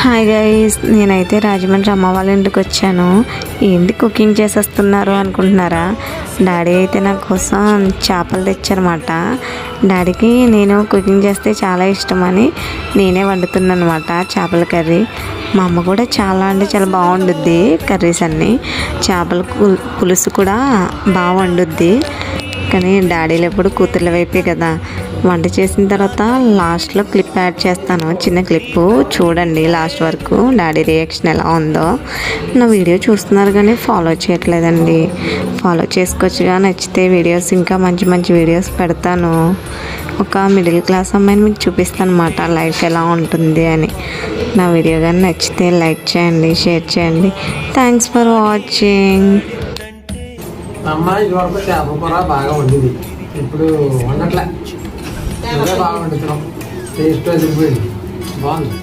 Hi guys, నేనైతే రాజమండ్రి అమ్మ వాళ్ళ ఇంటికి వచ్చాను. ఏంటి కుకింగ్ చేసేస్తున్నారు అనుకుంటున్నారా? డాడీ అయితే నా కోసం చేపలు తెచ్చారన్నమాట. డాడీకి నేను కుకింగ్ చేస్తే చాలా ఇష్టమని నేనే వండుతున్నాను అనమాట చేపల కర్రీ. మా అమ్మ కూడా చాలా అంటే చాలా బాగుండుద్ది కర్రీస్ అన్నీ. చేపల పులుసు కూడా బాగా వండుద్ది. కానీ డాడీలు ఎప్పుడు కూతుర్ల వైపే కదా. వంట చేసిన తర్వాత లాస్ట్లో క్లిప్ యాడ్ చేస్తాను, చిన్న క్లిప్పు చూడండి లాస్ట్ వరకు డాడీ రియాక్షన్ ఎలా ఉందో. నా వీడియో చూస్తున్నారు కానీ ఫాలో చేయట్లేదండి. ఫాలో చేసుకోవచ్చుగా, నచ్చితే వీడియోస్ ఇంకా మంచి మంచి వీడియోస్ పెడతాను. ఒక మిడిల్ క్లాస్ అమ్మాయిని మీకు చూపిస్తాను అన్నమాట, లైఫ్ ఎలా ఉంటుంది అని. నా వీడియో కానీ నచ్చితే లైక్ చేయండి, షేర్ చేయండి. Thanks for watching. అమ్మాయి ఇదివరకు చేపల కూర బాగా వండింది, ఇప్పుడు వండట్లే. బాగా వండుతున్నాం, టేస్ట్ వెళ్ళిపోయింది, బాగుంది.